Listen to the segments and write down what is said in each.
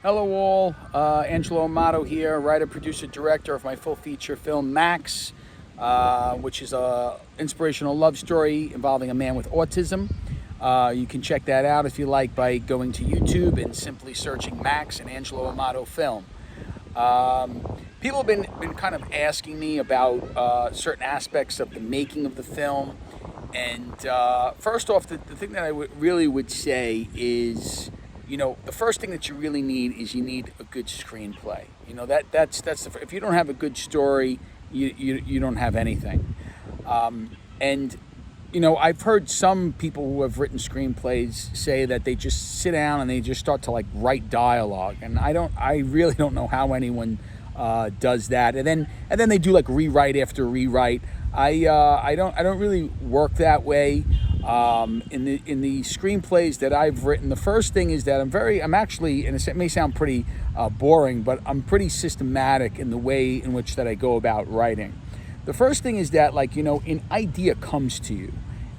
Hello all, Angelo Amato here, writer, producer, director of my full feature film Max, which is a inspirational love story involving a man with autism. You can check that out if you like by going to YouTube and simply searching Max and Angelo Amato film. People have been kind of asking me about certain aspects of the making of the film. And first off, the thing that I really would say is, the first thing that you really need is you need a good screenplay. That's if you don't have a good story, you don't have anything. I've heard some people who have written screenplays say that they just sit down and they just start to write dialogue, and I really don't know how anyone does that. And then they do rewrite after rewrite. I don't really work that way. In the screenplays that I've written, the first thing is that I'm actually, and it may sound pretty boring, but I'm pretty systematic in the way in which that I go about writing. The first thing is that an idea comes to you,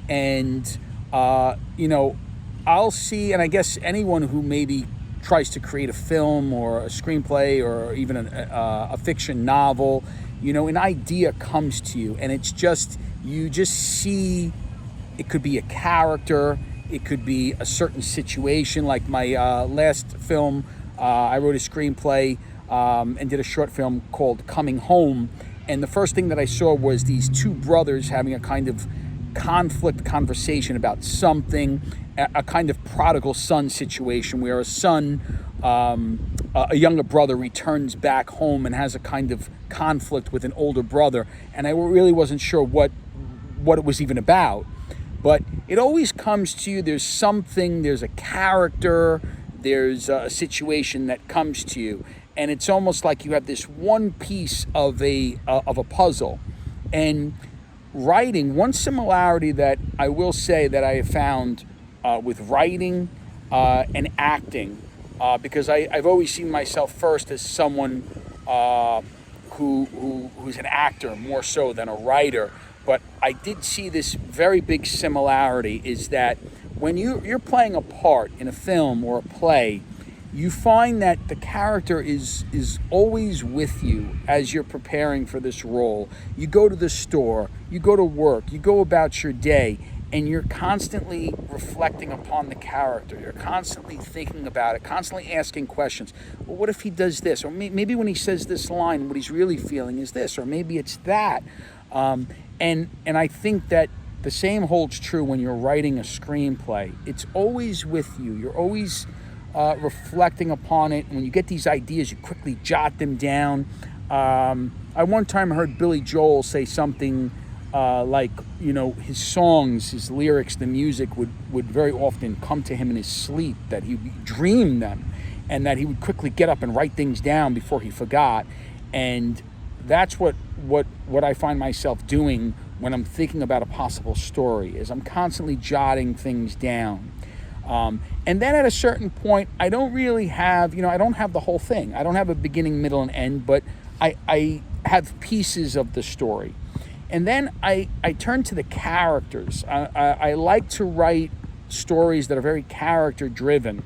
and I'll see, and I guess anyone who maybe tries to create a film or a screenplay or even a fiction novel, an idea comes to you, and you just see. It could be a character, it could be a certain situation. Like my last film, I wrote a screenplay and did a short film called Coming Home. And the first thing that I saw was these two brothers having a kind of conflict conversation about something, a kind of prodigal son situation where a son, a younger brother returns back home and has a kind of conflict with an older brother. And I really wasn't sure what it was even about. But it always comes to you, there's a character, there's a situation that comes to you. And it's almost like you have this one piece of a puzzle. And writing, one similarity that I will say that I have found with writing and acting, because I've always seen myself first as someone who's an actor more so than a writer. But I did see this very big similarity, is that when you're playing a part in a film or a play, you find that the character is always with you as you're preparing for this role. You go to the store, you go to work, you go about your day, and you're constantly reflecting upon the character. You're constantly thinking about it, constantly asking questions. Well, what if he does this? Or maybe when he says this line, what he's really feeling is this, or maybe it's that. And I think that the same holds true when you're writing a screenplay. It's always with you. You're always reflecting upon it. When you get these ideas, you quickly jot them down. I one time heard Billy Joel say something his songs, his lyrics, the music would very often come to him in his sleep, that he would dream them, and that he would quickly get up and write things down before he forgot. And that's what I find myself doing when I'm thinking about a possible story, is I'm constantly jotting things down. And then at a certain point, I don't really have, I don't have the whole thing. I don't have a beginning, middle, and end, but I have pieces of the story. And then I turn to the characters. I like to write stories that are very character-driven.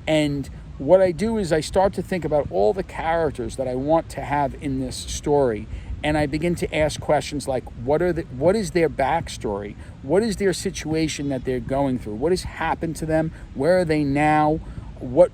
And what I do is I start to think about all the characters that I want to have in this story, and I begin to ask questions like, what is their backstory? What is their situation that they're going through? What has happened to them? Where are they now? What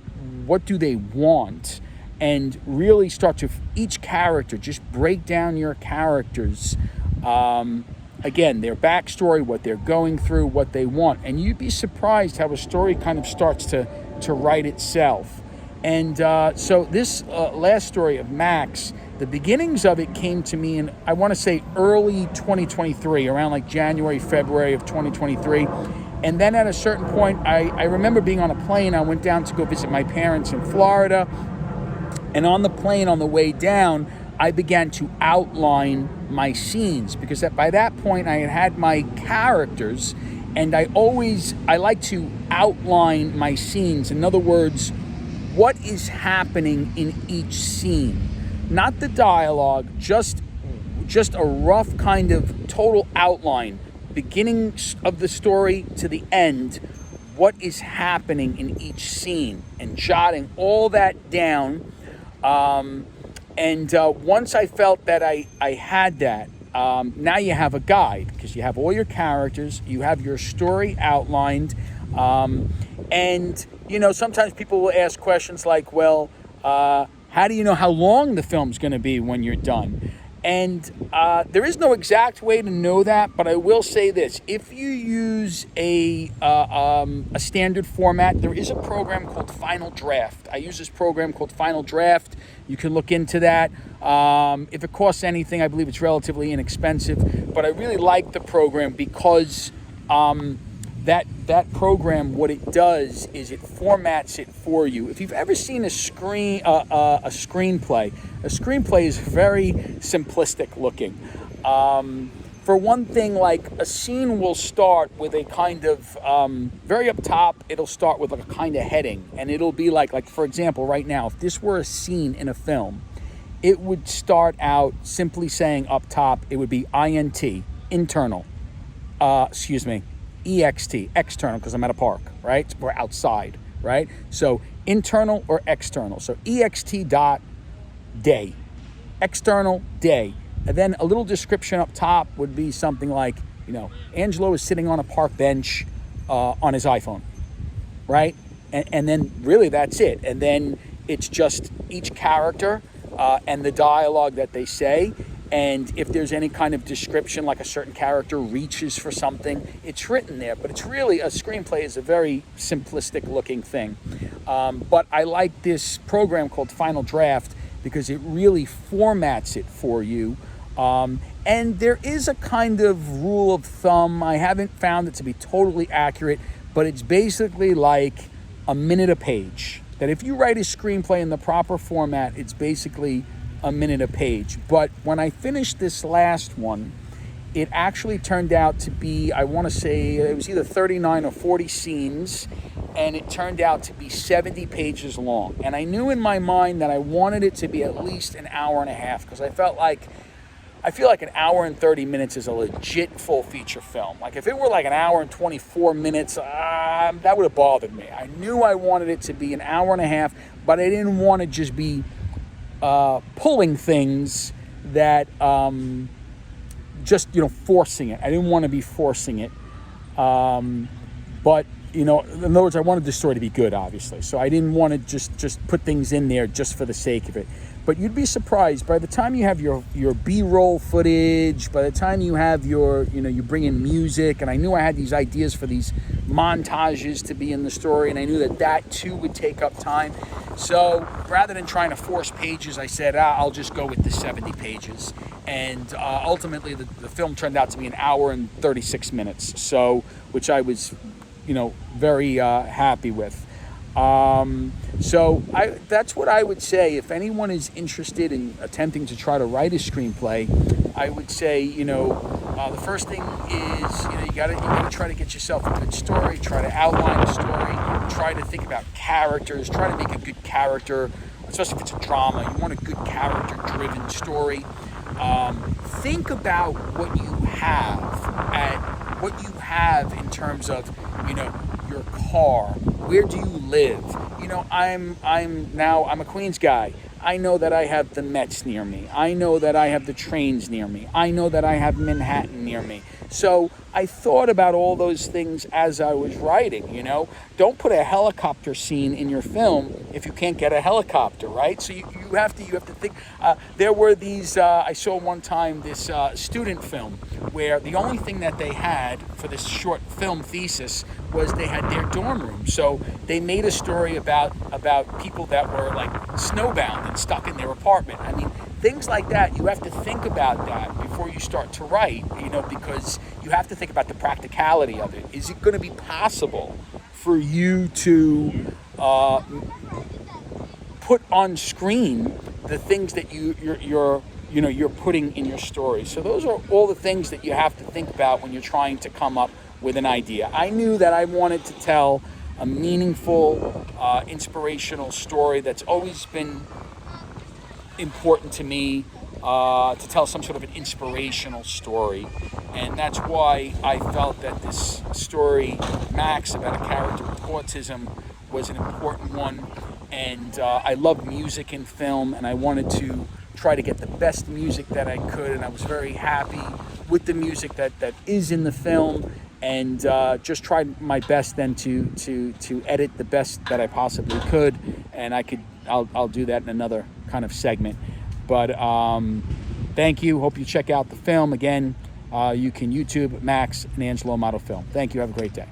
do they want? And really start to, each character, just break down your characters. Again, their backstory, what they're going through, what they want. And you'd be surprised how a story kind of starts to write itself. And so this last story of Max, the beginnings of it came to me in, I want to say, early 2023, around January, February of 2023. And then at a certain point, I remember being on a plane. I went down to go visit my parents in Florida. And on the plane, on the way down, I began to outline my scenes, because by that point I had my characters, and I like to outline my scenes. In other words, what is happening in each scene, not the dialogue, just a rough kind of total outline, beginning of the story to the end. what is happening in each scene and jotting all that down. And once I felt that I had that, now you have a guide, because you have all your characters, you have your story outlined, and sometimes people will ask questions like, well, how do you know how long the film's going to be when you're done? And there is no exact way to know that, but I will say this: if you use a standard format, there is a program called Final Draft. I use this program called Final Draft. You can look into that. If it costs anything, I believe it's relatively inexpensive. But I really like the program because that program, what it does is it formats it for you. If you've ever seen a screenplay is very simplistic looking. For one thing, like a scene will start with a kind of very up top. It'll start with like a kind of heading, and it'll be like for example, right now, if this were a scene in a film, it would start out simply saying up top. It would be INT, internal. EXT, external, because I'm at a park, right? We're outside, right? So internal or external. So EXT dot day, external day. And then a little description up top would be something like, Angelo is sitting on a park bench on his iPhone, right? And then really that's it. And then it's just each character and the dialogue that they say. And if there's any kind of description, like a certain character reaches for something, it's written there. But it's really, a screenplay is a very simplistic looking thing. But I like this program called Final Draft because it really formats it for you. And there is a kind of rule of thumb. I haven't found it to be totally accurate, but it's basically like a minute a page. That if you write a screenplay in the proper format, it's basically a minute a page. But when I finished this last one, it actually turned out to be, I want to say it was either 39 or 40 scenes, and it turned out to be 70 pages long. And I knew in my mind that I wanted it to be at least an hour and a half, because I feel like an hour and 30 minutes is a legit full feature film. Like if it were like an hour and 24 minutes, that would have bothered me. I knew I wanted it to be an hour and a half, but I didn't want to just be pulling things that just forcing it. I didn't want to be forcing it, but in other words, I wanted the story to be good, obviously. So I didn't want to just put things in there just for the sake of it. But you'd be surprised by the time you have your B-roll footage, by the time you have you bring in music, and I knew I had these ideas for these montages to be in the story, and I knew that too would take up time. So rather than trying to force pages, I said, I'll just go with the 70 pages. And ultimately, the film turned out to be an hour and 36 minutes, so which I was, very happy with. So that's what I would say. If anyone is interested in attempting to try to write a screenplay, I would say, the first thing is, you gotta try to get yourself a good story, try to outline a story, try to think about characters, try to make a good character, especially if it's a drama. You want a good character-driven story. Think about what you have in terms of, your car. Where do you live? I'm a Queens guy. I know that I have the Mets near me. I know that I have the trains near me. I know that I have Manhattan near me. So I thought about all those things as I was writing, Don't put a helicopter scene in your film if you can't get a helicopter, right? So you have to think. There were these, I saw one time this student film where the only thing that they had for this short film thesis was they had their dorm room. So they made a story about people that were like snowbound and stuck in their apartment. I mean, things like that, you have to think about that before you start to write, because you have to think about the practicality of it. Is it going to be possible for you to put on screen the things that you're putting in your story? So those are all the things that you have to think about when you're trying to come up with an idea. I knew that I wanted to tell a meaningful, inspirational story that's always been important to me. to tell some sort of an inspirational story. And that's why I felt that this story, Max, about a character with autism, was an important one. And I love music in film, and I wanted to try to get the best music that I could, and I was very happy with the music that is in the film, and just tried my best then to edit the best that I possibly could, and I'll do that in another kind of segment. But thank you. Hope you check out the film. Again, you can YouTube Max and Angelo Model Film. Thank you. Have a great day.